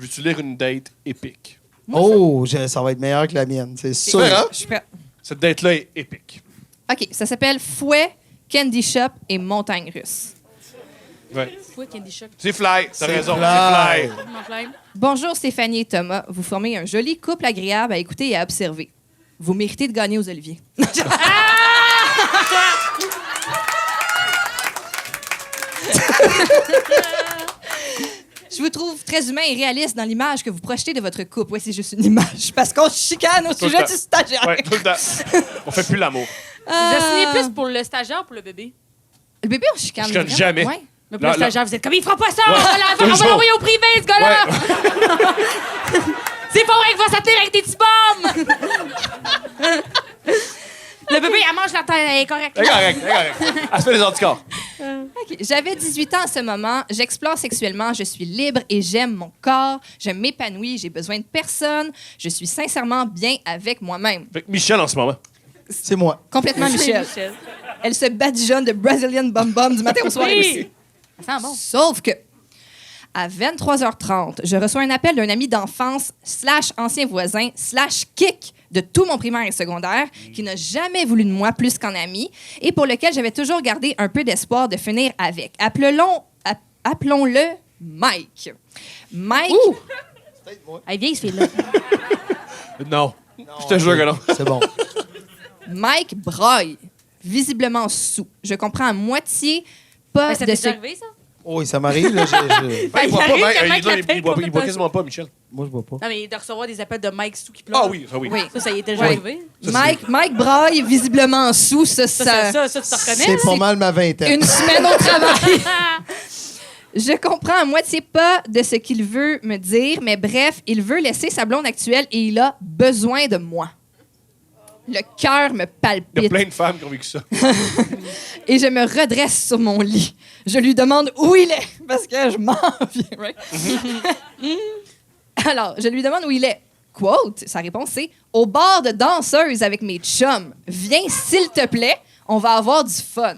Veux-tu lire une date épique? Ça va être meilleur que la mienne, c'est sûr. Hein? Je suis prête. Cette date-là est épique. OK, ça s'appelle Fouet, Candy Shop et Montagne Russe. Ouais. Fouet, Candy Shop. C'est fly, t'as raison, fly. c'est fly. Mon flemme. Bonjour Stéphanie et Thomas. Vous formez un joli couple agréable à écouter et à observer. Vous méritez de gagner aux Oliviers. Je vous trouve très humain et réaliste dans l'image que vous projetez de votre couple. Ouais, c'est juste une image. Parce qu'on se chicane au Tout le sujet temps. du stagiaire. Ouais, tout le temps. On fait plus l'amour. Vous avez signé plus pour le stagiaire ou pour le bébé? Le bébé, on chicane. Je chicane vraiment. jamais. Ouais. Mais pour le stagiaire, vous êtes comme, il fera pas ça! Ouais. On va Toujours. l'envoyer au privé, ce gars-là! C'est pas vrai qu'il va s'attirer avec des petits bombes! Le bébé, elle mange la tête, elle est correcte. C'est correct, c'est correct. Elle se fait des anticorps. OK. J'avais 18 ans à ce moment. J'explore sexuellement. Je suis libre et j'aime mon corps. Je m'épanouis. J'ai besoin de personne. Je suis sincèrement bien avec moi-même. Fait que Michel, en ce moment. C'est moi. Complètement Michel. Elle se badigeonne de Brazilian Bum Bum du matin au soir. Oui. aussi. Ça sent bon. Sauf que, à 23h30, je reçois un appel d'un ami d'enfance / ancien voisin / kick de tout mon primaire et secondaire qui n'a jamais voulu de moi plus qu'en ami et pour lequel j'avais toujours gardé un peu d'espoir de finir avec. Appelons-le Mike. Mike, Elle est vieille, ce fille-là. Non. Je te jure que non. C'est bon. Mike braille, visiblement sous. Je comprends à moitié pas Ben, ça de t'est ce... déjà arrivé, ça? Oui, ça m'arrive. Là, Il boit pas, arrive Mike, que Mike il l'appelle boit complètement quasiment pas, Michel. Moi, je bois pas. Non, mais de recevoir des appels de Mike Sou qui pleure. Ah oui, ça oui. Oui. Ça y est déjà Oui. arrivé. Mike braille, visiblement sous. Ça, Ça, tu te reconnais? C'est pas mal ma vingtaine. Une semaine au travail. Je comprends à moitié pas de ce qu'il veut me dire, mais bref, il veut laisser sa blonde actuelle et il a besoin de moi. Le cœur me Il y a palpite plein de femmes qui ont vécu ça. et je me redresse sur mon lit. Je lui demande où il est parce que je m'en viens. Right? Alors, je lui demande où il est. Quote, sa réponse c'est « Au bar de danseuse avec mes chums. Viens s'il te plaît, on va avoir du fun. »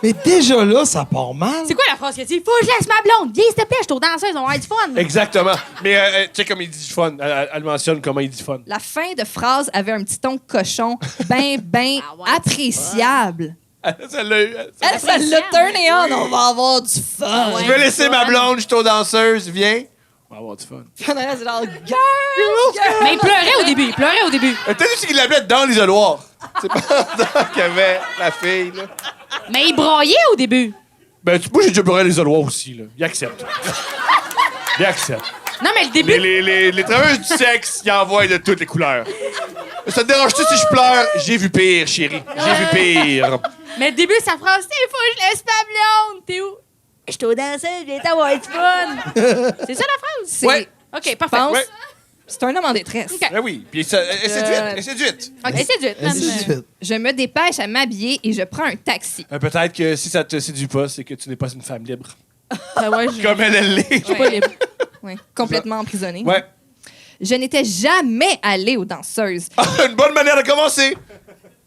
Mais déjà là, ça part mal. C'est quoi la phrase qu'il a dit? Faut que je laisse ma blonde. Viens, s'il te plaît, je suis aux danseuses, on va avoir du fun. Exactement. Mais tu sais comme il dit fun. Elle mentionne comment il dit fun. La fin de phrase avait un petit ton cochon, ben Ah ouais, appréciable. Ça l'a eu. Elle, ça l'a turné on, on va avoir du fun. Je veux laisser ma blonde, je suis aux danseuses, viens. On va avoir du fun. Puis on est genre, girl! Mais il pleurait au début. Peut-être qu'il l'appelait dans l'isoloir. C'est pas dans qu'il y avait la fille, là. Mais il braillait au début. Ben, moi, j'ai déjà pleuré à l'isoloir aussi, là. Il accepte. Il accepte. Non, mais le début... Les travailleuses du sexe, ils envoient de toutes les couleurs. Ça te dérange-tu si je pleure? J'ai vu pire, chérie. J'ai vu pire. Mais le début, sa phrase, c'est « Faut que je laisse ma blonde. » T'es où? Je suis au danseuse, viens t'avoir du fun. C'est ça la phrase? C'est, Ouais. OK, je parfait. pense, Ouais. c'est un homme en détresse. OK. Ben oui. Puis elle est séduite. Elle est séduite. OK, c'est dur. Ainsi de suite. Je me dépêche à m'habiller et je prends un taxi. Peut-être que si ça te séduit pas, c'est que tu n'es pas une femme libre. Ben ouais, je Comme elle l'est. suis pas libre. Ouais, complètement emprisonnée. Ouais. Je n'étais jamais allée aux danseuses. Une bonne manière de commencer.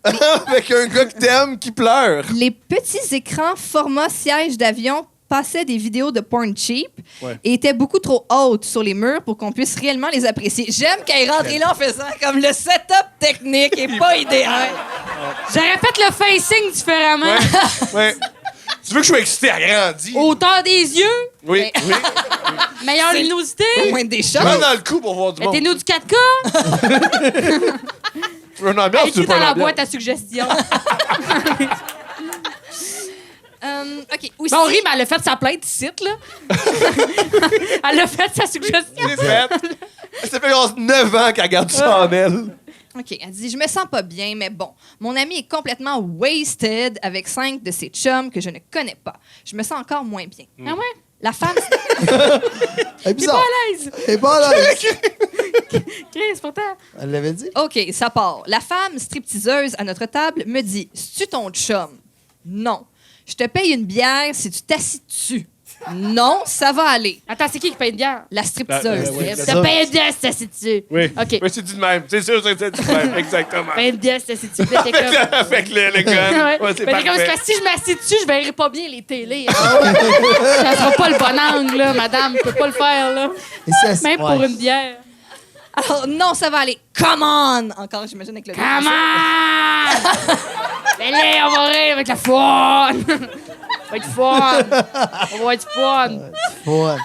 Avec un gars que t'aimes qui pleure. Les petits écrans format siège d'avion passaient des vidéos de porn cheap Ouais. et étaient beaucoup trop hautes sur les murs pour qu'on puisse réellement les apprécier. J'aime qu'elle est rentrée là en faisant comme le setup technique est pas idéal. J'aurais fait le facing différemment. Ouais. Ouais. Tu veux que je sois excité agrandi? Hauteur des yeux, Oui, oui. meilleure C'est- luminosité. Au moins des choses. Mets dans le coup pour voir du monde. Mettez-nous du 4K. Tu veux une ambiance, tu Écrit veux pas dans une la ambiance? boîte à suggestions. OK. Aussi, Bon, rit, mais elle a fait sa plainte ici, là. Elle a fait sa suggestion. C'est fait. Ça fait genre 9 ans qu'elle garde ça en elle. OK, elle dit « Je me sens pas bien, mais bon, mon ami est complètement wasted avec 5 de ses chums que je ne connais pas. Je me sens encore moins bien. Ah ouais? La femme... Elle est bizarre. À l'aise. Elle est pas à l'aise. Chris, pourtant. Elle l'avait dit. OK, ça part. La femme stripteaseuse à notre table me dit « C'est-tu ton chum? » Non. Je te paye une bière si tu t'assis dessus. Non, ça va aller. Attends, c'est qui paye une bière? La stripteaseuse. oui. T'as payé une bière, c'est assis dessus. Oui. OK. Oui, c'est dit de même. C'est sûr, c'est dit de même. Exactement. Paye une bière, c'est assis dessus. Puis là, t'es comme... Avec le gun. Ouais. Ouais, c'est Mais t'es comme, c'est parfait. parce que si je m'assis dessus, je verrai pas bien les télés. Ça sera pas le bon angle, là, madame. Je peux pas le faire, là. Et ça, Même pour une bière. Alors, non, ça va aller. Come on! Encore, j'imagine, avec le gars. Come on! Mais là, on va rire avec la fun! Ça va être fun! On va être fun! Ouais.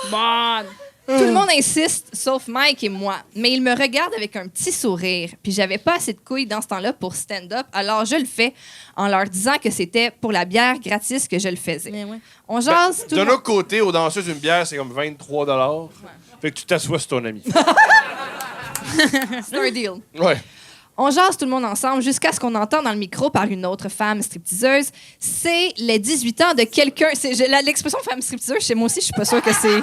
Come on! Tout le monde insiste, sauf Mike et moi. Mais il me regarde avec un petit sourire. Puis j'avais pas assez de couilles dans ce temps-là pour stand-up, alors je le fais en leur disant que c'était pour la bière gratis que je le faisais. Mais ouais. On jase tout le D'un monde. autre côté, aux danseuses, une bière, c'est comme 23 $. Fait que tu t'assois sur ton ami. C'est un deal. Ouais. On jase tout le monde ensemble jusqu'à ce qu'on entende dans le micro par une autre femme stripteaseuse. C'est les 18 ans de quelqu'un. L'expression femme stripteaseuse, chez moi aussi, je suis pas sûre que c'est.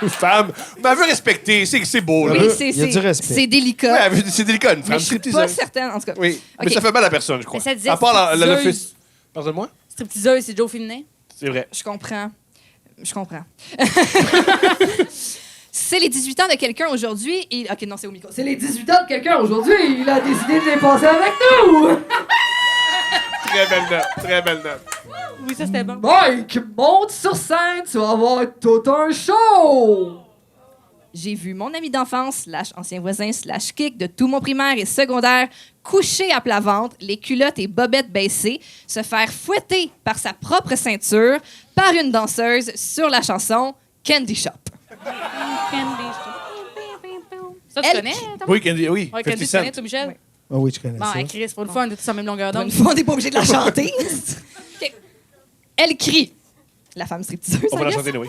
Femme, mais elle veut respecter. C'est beau, là. Oui, veut- c'est il y a du respect. c'est délicat. Ouais, c'est délicat, une mais femme je suis pas stripteaseuse. certaine, en tout cas. Oui, mais Ok. ça fait mal à personne, je crois. Mais ça disait À part le stripteaseuse. fils. Pardonne-moi? Stripteaseuse, c'est Joe féminin? C'est vrai. Je comprends. Je comprends. C'est les 18 ans de quelqu'un aujourd'hui. OK, non, c'est au micro. C'est les 18 ans de quelqu'un aujourd'hui. Il a décidé de les passer avec nous. Très belle note. Très belle note. Oui, ça, c'était bon. Mike, monte sur scène. Tu vas avoir tout un show. J'ai vu mon ami d'enfance, / ancien voisin, / kick de tout mon primaire et secondaire, couché à plat ventre, les culottes et bobettes baissées, se faire fouetter par sa propre ceinture par une danseuse sur la chanson Candy Shop. Ça, tu Elle- connais, toi? Oui, Candy, oui. Ouais, 50 Candy, tu Cent. connais, toi, Michel? Oui. Ah oui, je connais Bon, ça. hey, Chris, pour le fun, on est tous en même longueur Une d'onde. fois, on n'est pas obligé de la chanter. OK. Elle crie. La femme stripteaseuse, On va I la guess. chanter, là, oui.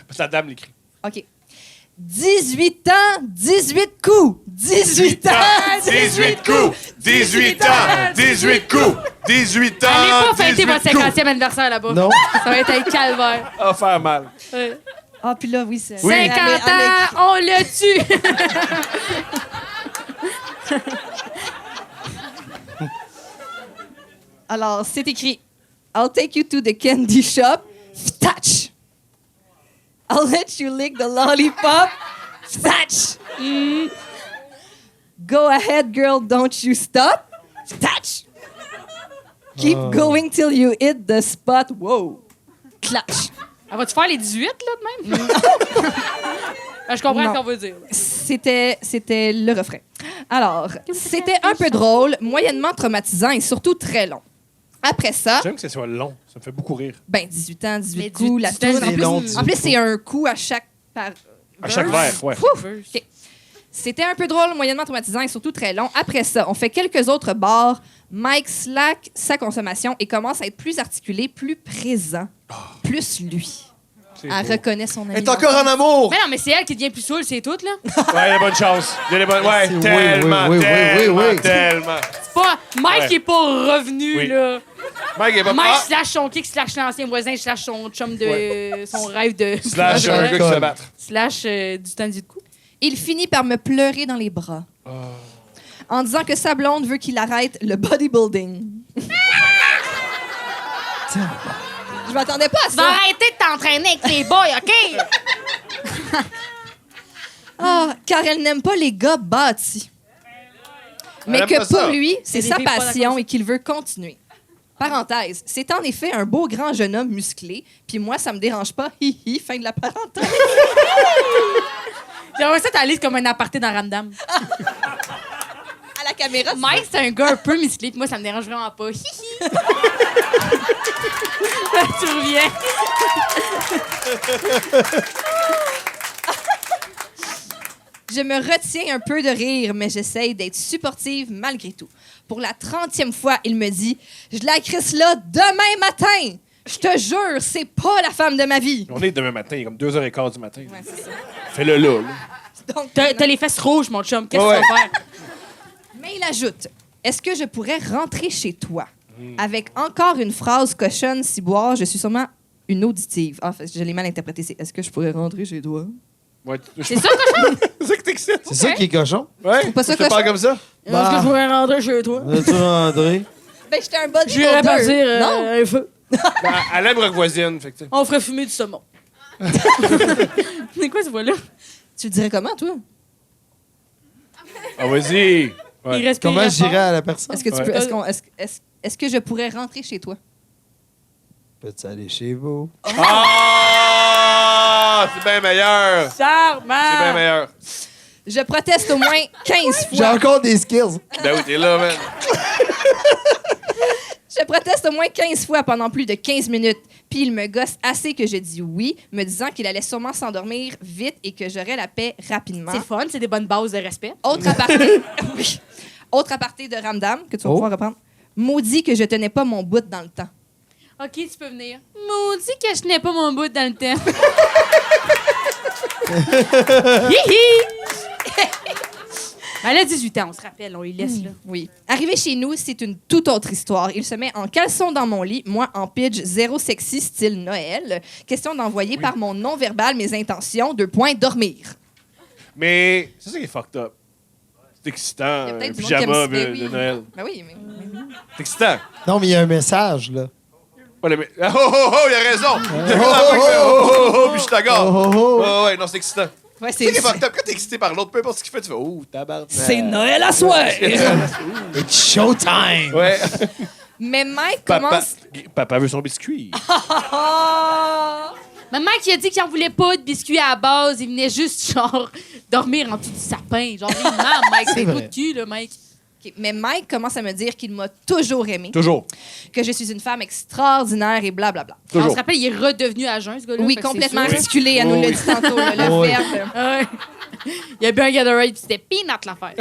Parce que la dame l'écrit. OK. 18 ans, 18 coups. 18 ans, 18 coups! 18 ans! 18 coups! 18 ans! Allez pas fêter 18 votre coups. 50e anniversaire là-bas. Non. Ça va être un calvaire. Ça va faire mal. Ouais. Ah, puis là, oui, c'est... 50 ans, on le tue! Alors, c'est écrit « I'll take you to the candy shop. Touch. I'll let you lick the lollipop. Touch. Go ahead, girl, don't you stop. Touch. Keep going till you hit the spot. Whoa. Clutch. Elle va-tu faire les 18, là, de même? Ben, je comprends Non. ce qu'on veut dire. C'était le refrain. Alors, c'était un peu drôle, moyennement traumatisant et surtout très long. Après ça, J'aime que ce soit long. Ça me fait beaucoup rire. ben 18 ans, 18 Mais coups, la 18 ans, toune. c'est long, 18 En plus, c'est un coup à chaque À chaque verre, ouais. Ouf! OK. C'était un peu drôle, moyennement traumatisant et surtout très long. Après ça, on fait quelques autres bars. Mike slack sa consommation et commence à être plus articulé, plus présent, plus lui. C'est Elle beau. reconnaît son ami. Elle est encore en amour! Mais non, mais c'est elle qui devient plus saoule, c'est tout, là. Ouais, il y a bonne chance. Il y a des bonnes... Ouais, Oui, tellement, oui, oui, oui, tellement, oui. tellement. C'est pas... Mike Ouais. qui est pas revenu, Oui. là. Mike est pas... Mike Ah! slash son kick, slash l'ancien voisin, slash son chum de... son rêve de... Slash un gars qui se bat. Slash du temps du coup. Il finit par me pleurer dans les bras. En disant que sa blonde veut qu'il arrête le bodybuilding. Je m'attendais pas à Tu vas ça. arrêter de t'entraîner avec tes boys, OK? Ah, car elle n'aime pas les gars bâtis. Mais aime que pas pour ça. lui, c'est Il y a sa des filles pas passion d'accord. et qu'il veut continuer. Parenthèse, c'est en effet un beau grand jeune homme musclé, puis moi, ça me dérange pas. Hi hi, fin de la parenthèse. J'aimerais ça t'aller comme un aparté dans Ramdam. À la caméra, tu Mike, c'est un gars un peu musclé, puis moi, ça me dérange vraiment pas. Hi hi! Là, tu reviens. Je me retiens un peu de rire, mais j'essaye d'être supportive malgré tout. Pour la 30e fois, il me dit « Je la crisse là demain matin! Je te jure, c'est pas la femme de ma vie! On est demain matin, il est comme 2h15 du matin. » Ouais, c'est ça. Fais-le là, là. Donc, T'as les fesses rouges, mon chum. Qu'est-ce Ouais. que tu vas faire? mais il ajoute « Est-ce que je pourrais rentrer chez toi? » Avec encore une phrase cochonne, si boire, je suis sûrement une auditive. Ah, je l'ai mal interprété. C'est « Est-ce que je pourrais rentrer chez toi? » Ouais, C'est ça, cochon? c'est ça que t'excites? C'est ça qui est cochon? Ouais? trouves pas ça Je te parle cochon? comme ça? Est-ce que je pourrais rentrer chez toi? Tu André? Ben, j'étais un bodybuilder. J'irais partir Non? un feu. Elle aime Rock Voisine, fait que, tu sais. On ferait fumer du saumon. C'est quoi ce voix-là? Tu le dirais comment, toi? Ah, vas-y. Ouais. Il respire. Comment fort. j'irais à la personne? Est-ce que, tu Ouais. peux, est-ce que je pourrais rentrer chez toi? Peux-tu aller chez vous? Ah! C'est bien meilleur. Charmant! C'est bien meilleur. Je proteste au moins 15 J'ai fois. encore des skills. Ben oui, t'es là, man. Je proteste au moins 15 fois pendant plus de 15 minutes. Puis il me gosse assez que je dis oui, me disant qu'il allait sûrement s'endormir vite et que j'aurais la paix rapidement. C'est fun, c'est des bonnes bases de respect. Autre aparté. Oui. Autre aparté de Ramdam que tu vas pouvoir reprendre. Maudit que je tenais pas mon bout dans le temps. OK, tu peux venir. Maudit que je n'ai pas mon bout dans le temps. Hihi! Elle a 18 ans, on se rappelle, on les laisse là. Oui. Arrivé chez nous, c'est une toute autre histoire. Il se met en caleçon dans mon lit, moi en pidge zéro sexy style Noël. Question d'envoyer par mon non-verbal mes intentions, dormir. Mais c'est ça qui est fucked up. C'est excitant. Il y a peut-être Un du monde qui aime pyjama ça. Ben de oui. Noël. Ben oui, mais... C'est excitant. Non, mais il y a un message, là. Oh, il a raison. Il a puis je suis d'accord. Ouais, non, c'est excitant. Ouais, C'est ça qui est fucked up. Quand t'es excité par l'autre, peu importe ce qu'il fait, tu fais oh, tabarnak. C'est Noël à soir! It's showtime! Ouais. Mais Mike Papa, commence... papa veut son biscuit. Maman qui a dit qu'il en voulait pas de biscuits à la base, il venait juste, genre, dormir en dessous du sapin. Genre, non, Mike, c'est vrai. coup de cul, là, Mike. Ok, mais Mike commence à me dire qu'il m'a toujours aimé, Toujours. que je suis une femme extraordinaire et blablabla. On Toujours. se rappelle, il est redevenu à jeun, ce gars-là. Oui, fait que c'est complètement sûr. articulé, elle Oui. nous l'a dit tantôt, là, le Oui. verbe. Ouais. Il a bu un Gatorade, puis c'était peanut l'affaire.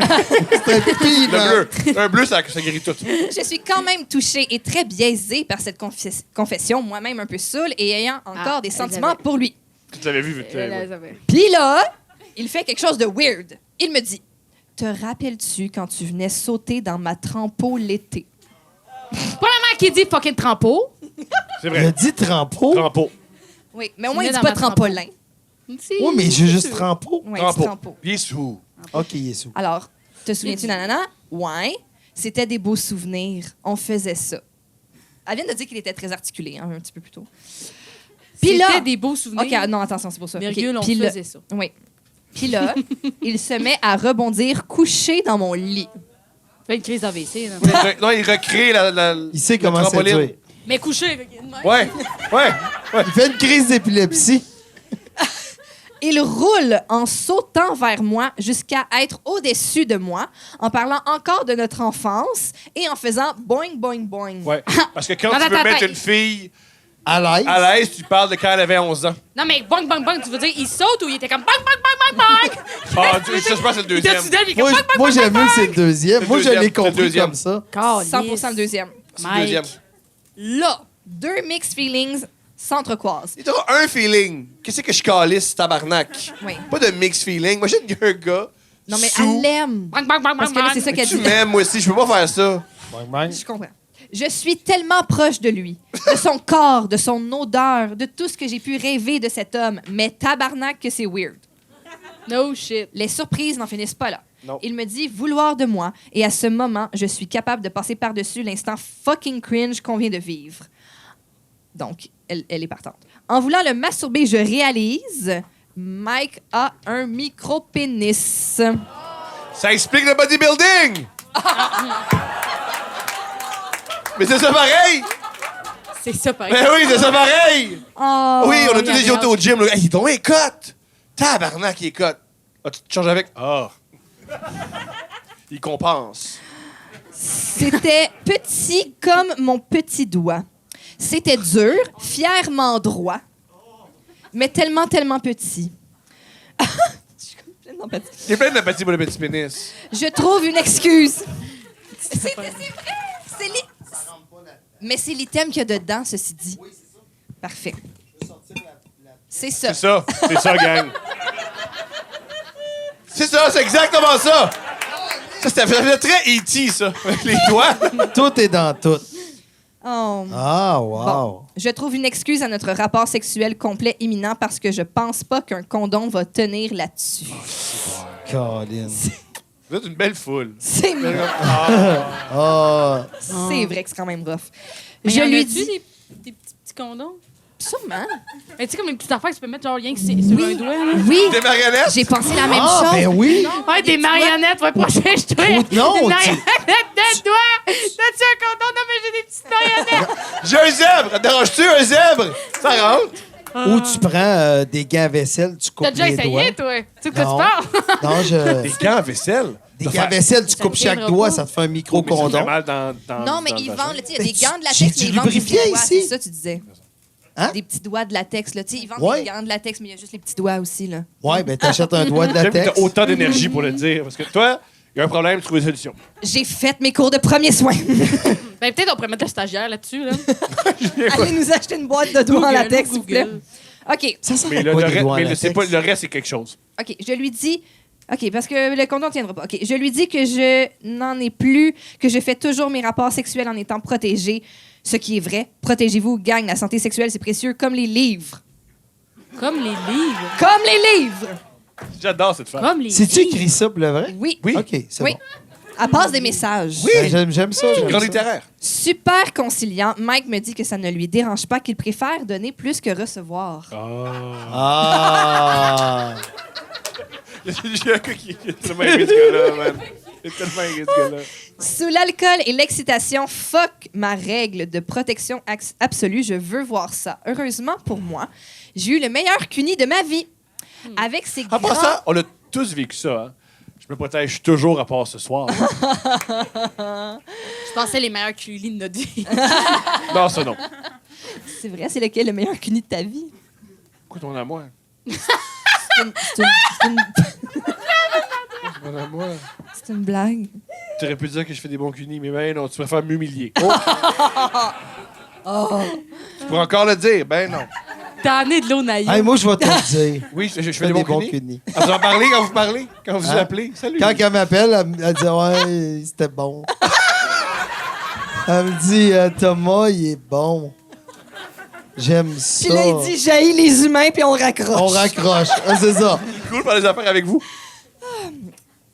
C'était pire, Le bleu. Un bleu, ça guérit tout. Je suis quand même touchée et très biaisée par cette confession, moi-même un peu saoule et ayant encore des sentiments Elisabeth. pour lui. Tu l'avais vu, vite. Puis là, il fait quelque chose de weird. Il me dit, te rappelles-tu quand tu venais sauter dans ma trempeau l'été? Premièrement, qui dit fucking trempeau. C'est Il a vrai. dit trempeau. Trampo. Oui, mais au Tu moins, il venais dit dans pas ma trempeau. trampolin. Oui, mais j'ai juste trempeau. Oui, Trampo. c'est trampo. Il est sous. OK, il est sous. Alors, te souviens-tu, nanana? Ouais. C'était des beaux souvenirs. On faisait ça. Elle vient de dire qu'il était très articulé, hein, un petit peu plus tôt. Puis là... C'était des beaux souvenirs. OK, non, attention, c'est pour ça. Virgule, OK, on puis là- faisait ça. Oui. Puis là, il se met à rebondir couché dans mon lit. Fait une crise AVC, là. Non, il recrée la Il sait la comment c'est trampoline. dur. Mais couché. Ouais. Il fait une crise d'épilepsie. Il roule en sautant vers moi jusqu'à être au-dessus de moi, en parlant encore de notre enfance et en faisant boing, boing, boing. Ouais. Parce que quand Non, tu veux attends, mettre attends. une fille À l'aise. à l'aise, tu parles de quand elle avait 11 ans. Non, mais bang, bang, bang, tu veux dire, il saute ou il était comme bang, bang, bang, bang, bang? Ah, ça, je pense que c'est le Il était deuxième. dessus d'elle, puis il est Moi, comme bang, bang, moi bang, j'aime mieux bang, que c'est le deuxième. C'est Moi, le je l'ai deuxième, c'est le compris deuxième. comme ça. bang. 100% le deuxième. C'est le deuxième. Là, deux mixed feelings s'entrecroisent. Il y aura un feeling. Qu'est-ce que je calisse, tabarnak? Oui. Pas de mixed feeling. Imagine qu'il y a un gars. Non, mais sous. elle l'aime. Bang, bang, bang, Parce bang, que là, c'est bang. ça qu'elle Tu dit. m'aimes, moi aussi. Je peux pas faire ça. Je comprends. Je suis tellement proche de lui, de son corps, de son odeur, de tout ce que j'ai pu rêver de cet homme. Mais tabarnak que c'est weird. No shit. Les surprises n'en finissent pas là. Non. Il me dit vouloir de moi et à ce moment, je suis capable de passer par-dessus l'instant fucking cringe qu'on vient de vivre. Donc, elle est partante. En voulant le masturber, je réalise Mike a un micro-pénis. Ça explique le bodybuilding! Mais c'est ça pareil! C'est ça, pareil. Mais oui, c'est ça pareil! Oh, Oui, on a tous des regarde. autos au gym. Là. Hey, il est tombé cut! Tabarnak, il est cut. Ah, tu te changes avec? Ah. Il compense. C'était petit comme mon petit doigt. C'était dur, fièrement droit, mais tellement, tellement petit. Je suis comme pleine d'empathie. Il est plein d'empathie pour le petit pénis. Je trouve une excuse. C'est vrai. C'est Mais c'est l'item qu'il y a dedans, ceci dit. Parfait. C'est ça. C'est ça. C'est ça, gang. C'est ça, c'est exactement ça. Ça fait très E.T., ça. Avec les doigts. Tout est dans tout. Oh. Ah, wow. Bon, je trouve une excuse à notre rapport sexuel complet imminent parce que je pense pas qu'un condom va tenir là-dessus. Colin. Vous êtes une belle foule. C'est Ah. c'est vrai que c'est quand même rough. Mais Je y en lui a-tu dis... des Des petits condoms. Sûrement. Mais tu sais, comme une petite affaire que tu peux mettre genre rien que sur un doigt, là. Oui. Des marionnettes? J'ai pensé la même Ah, chose. ben oui. Ouais, des marionnettes. Ouais, prochain, je te Non, Des tu- marionnettes de doigts. T'as-tu un condom? Non, mais j'ai des petites marionnettes. J'ai un zèbre! Ça te dérange-tu, un zèbre? Ça rentre? Ou tu prends des gants à vaisselle, tu coupes T'as déjà les doigts. essayé, toi? Tu sais de quoi tu Non. parles? Non, Des gants à vaisselle? Des gants à vaisselle, tu Ça coupes me chaque tiendra doigt, pas. ça te fait un Ça fait micro-condom. mal dans Non, mais dans le ils vagin. vendent, là, tu sais, il y a Mais des gants de latex, tu mais ils vendent des lubrifiais petits doigts. ici? C'est ça, tu disais. Hein? Des petits doigts de latex, là. Tu sais, ils vendent Ouais. des gants de latex, mais il y a juste les petits doigts aussi, là. Ouais, ben t'achètes un doigt de J'aime que latex. t'as autant d'énergie pour le dire. Parce que toi, il y a un problème, tu trouves une solution. J'ai fait mes cours de premiers soins. Ben, peut-être on pourrait mettre le stagiaire là-dessus, là. Allez nous acheter une boîte de doigts en Google, latex, s'il vous plaît. Google. OK. Ça sert Mais à le, quoi, le des reste, doigts en mais le- latex? c'est pas, le reste, c'est quelque chose. OK, je lui dis... OK, parce que le condom ne tiendra pas. OK, je lui dis que je n'en ai plus, que je fais toujours mes rapports sexuels en étant protégée. Ce qui est vrai. Protégez-vous, gang. La santé sexuelle, c'est précieux comme les livres. Comme les livres. Comme les livres! J'adore cette femme. Comme les C'est-tu livres. écrit ça pour le vrai? Oui. Oui. OK, c'est Oui. bon. Elle passe des messages. Oui. Ben, j'aime ça. j'aime Grand ça. littéraire. Super conciliant. Mike me dit que ça ne lui dérange pas, qu'il préfère donner plus que recevoir. Ah! J'ai un gars qui est tellement aimé ce gars-là, man. Il est tellement aimé ce gars-là. Sous l'alcool et l'excitation, fuck ma règle de protection absolue. Je veux voir ça. Heureusement pour moi, j'ai eu le meilleur cuni de ma vie. Avec ses En grands... passant, on a tous vécu ça. Hein. Je me protège toujours à part ce soir. Je pensais les meilleurs culis de notre vie. Non, ça non. C'est vrai, c'est lequel le meilleur cuni de ta vie? Écoute, on a moi. C'est une On a moi. c'est une blague. Tu aurais pu dire que je fais des bons cunis, mais ben non, tu préfères m'humilier. Oh. Tu pourrais encore le dire, ben non. T'as amené de l'eau naïve. Hey, moi, je vais te le dire. Oui, je Je fais des bons cunis. cunis. Ah, vous en parlez quand vous parlez? Quand vous Hein? appelez? Salut. Quand elle m'appelle, elle dit ouais, c'était bon. Elle me dit Thomas, il est bon. J'aime ça. Puis là, il dit jaillit les humains, puis on raccroche. On raccroche. Ah, c'est ça. Cool faire des affaires avec vous.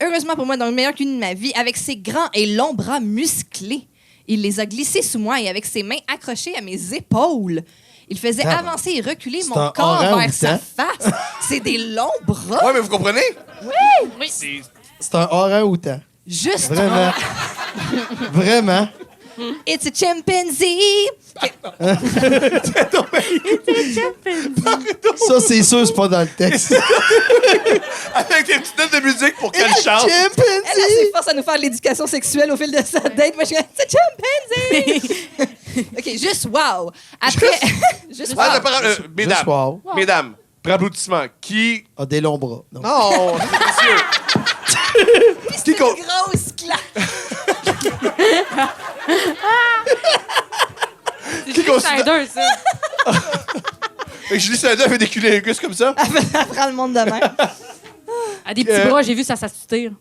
Heureusement pour moi, dans le meilleur cuni de ma vie, avec ses grands et longs bras musclés, il les a glissés sous moi et avec ses mains accrochées à mes épaules, il faisait Ah, avancer et reculer c'est mon un corps vers orang-outan. sa face. C'est des longs bras. Ouais, mais vous comprenez? Oui. C'est C'est un orang-outan. Juste Vraiment. Vraiment. It's a chimpanzee. Ça, c'est sûr, c'est pas dans le texte. avec des petites notes de musique pour qu'elle chante. Elle a Chimpanzee! s'efforce à nous faire de l'éducation sexuelle au fil de sa date. Moi, je suis comme, it's a chimpanzee. OK, juste wow. Après, juste wow. Ah, la parole, mesdames, Juste wow. mesdames, pour applaudissement, qui... Ah, des longs bras. Non. Non, c'est précieux. C'est une grosse claque. C'est considère- Schneider, ça. Fait que Julie Snyder fait des cunilingus comme ça. Elle prend le monde de même. À des petits bras, j'ai vu ça s'assoutir.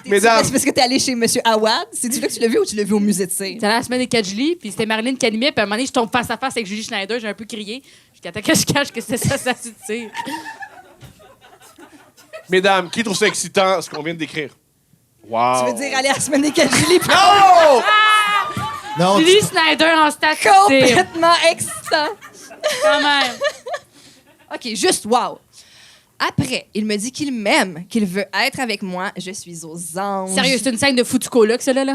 Mesdames, C'est parce que t'es allé chez Monsieur Awad. C'est-tu là que tu l'as vu ou tu l'as vu au musée de cire? C'était à la semaine des 4 Julie, puis c'était Marilyn qui animait, puis à un moment donné, je tombe face à face avec Julie Schneider, j'ai un peu crié. Jusqu'à temps que je cache que c'était ça s'assoutir. mesdames, qui trouve ça excitant, ce qu'on vient de décrire? Wow. Tu veux dire aller à la semaine des 4 juillet? Oh! Non, Julie Schneider en statut. Complètement excitant. Quand même. OK, juste wow. Après, il me dit qu'il m'aime, qu'il veut être avec moi. Je suis aux anges. Sérieux, c'est une scène de Futucola, que ça, là?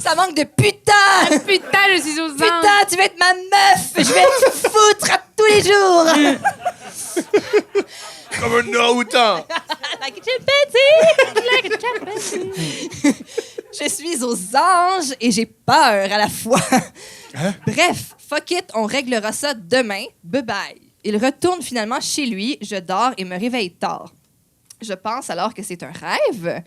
Ça manque de putain! Putain, je suis aux anges. Putain, tu vas être ma meuf! Je vais te foutre à tous les jours! Comme un orang-outan. Like a chimpanzee! Je suis aux anges et j'ai peur à la fois. Bref, fuck it, on réglera ça demain. Bye bye. Il retourne finalement chez lui, je dors et me réveille tard. Je pense alors que c'est un rêve.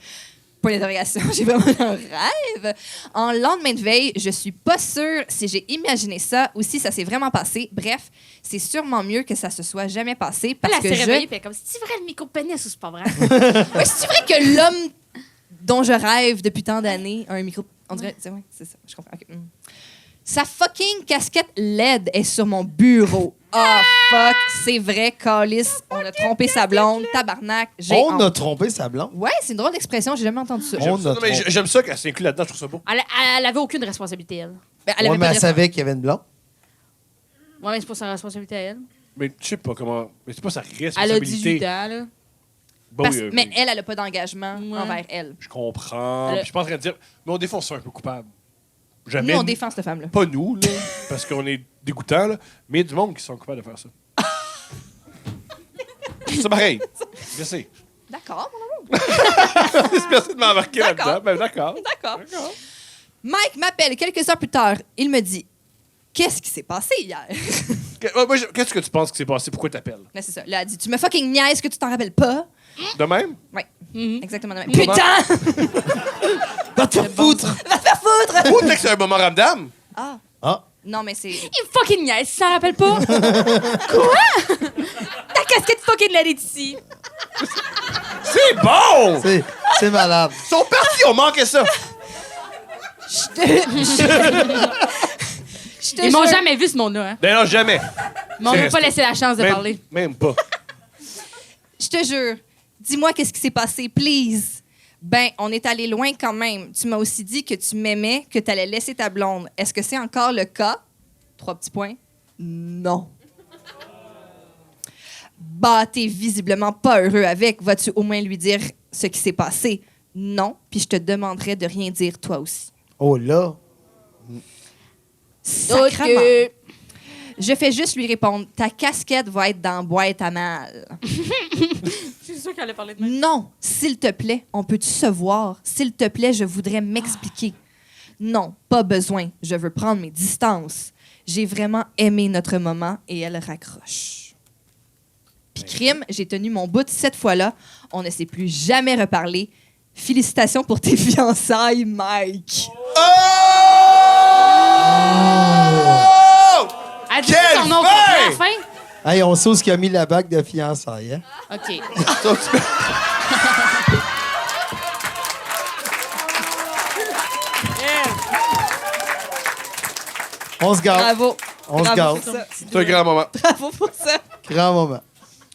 Point d'interrogation, j'ai vraiment un rêve. En lendemain de veille, je suis pas sûre si j'ai imaginé ça ou si ça s'est vraiment passé. Bref, c'est sûrement mieux que ça se soit jamais passé parce Elle que s'est je... réveillée, puis elle est comme, c'est vrai le micro-pénis ou c'est pas vrai? Ouais, c'est vrai que l'homme dont je rêve depuis tant d'années a un micro... On dirait... Ouais, c'est ça, je comprends. OK. Sa fucking casquette LED est sur mon bureau. Ah, fuck, c'est vrai, Calice. On a trompé sa blonde. Tabarnak, j'ai On honte. a trompé sa blonde. Ouais, c'est une drôle d'expression, j'ai jamais entendu ça. On a Non, mais trompé. j'aime ça qu'elle s'inclut là-dedans, je trouve ça beau. Elle avait aucune responsabilité, elle. Ben, elle Ouais, avait mais pas elle de savait qu'il y avait une blonde. Ouais, mais c'est pas sa responsabilité à elle. Mais je sais pas comment. Mais c'est pas sa Elle a responsabilité. 18 ans, là. Bon, Parce- oui, mais elle a pas d'engagement Ouais. envers elle. Je comprends. Elle a- Puis je suis pas en train de dire. Mais on défonce ça un peu coupable. Jamais. Nous, on défend cette femme-là. Pas nous, là, parce qu'on est dégoûtants, là, mais il y a du monde qui sont coupables de faire ça. C'est pareil. Je sais. D'accord, mon amour. Merci de m'embarquer D'accord. là-dedans. Ben, d'accord. D'accord. Mike m'appelle quelques heures plus tard. Il me dit qu'est-ce qui s'est passé hier? Qu'est-ce que tu penses qui s'est passé? Pourquoi t'appelles? Là, c'est ça. Là, elle dit tu me fucking niaises que tu t'en rappelles pas? De même? Ouais, Mhm. exactement. De même. Comment? Putain! Va te faire foutre! Va te faire foutre! Ou peut-être que c'est un moment ramdam? Ah, Ah, non, mais c'est. Il me fucking niaise, tu t'en rappelles pas? Quoi? Ta casquette fucking LED est ici. C'est bon! c'est malade. Ils sont partis, on manquait ça. Je te Ils m'ont jure- jamais vu, ce monde-là. Hein. Ben non, jamais. Ils m'ont C'est même pas resté. laissé la chance de Même, parler. même pas. Je te jure. Dis-moi qu'est-ce qui s'est passé, please. Ben, on est allé loin quand même. Tu m'as aussi dit que tu m'aimais, que tu allais laisser ta blonde. Est-ce que c'est encore le cas? 3 petits points. Non. Bah, t'es visiblement pas heureux avec. Vas-tu au moins lui dire ce qui s'est passé? Non. Puis je te demanderai de rien dire toi aussi. Oh là. Sacrement. Ok. Je fais juste lui répondre, ta casquette va être dans boîte à mal. C'est sûr qu'elle allait parler de Non, s'il te plaît, on peut-tu se voir? S'il te plaît, je voudrais m'expliquer. Non, pas besoin. Je veux prendre mes distances. J'ai vraiment aimé notre moment et elle raccroche. Puis crime, j'ai tenu mon bout cette fois-là. On ne s'est plus jamais reparlé. Félicitations pour tes fiançailles, Mike. Oh! Elle dit Quelle son nom fin! complet à la fin? Hey, on sait où ce qui a mis la bague de fiançailles, hein? OK. On se garde. Bravo. On se Bravo garde. pour ça. C'est un grand moment. Bravo pour ça. Grand moment.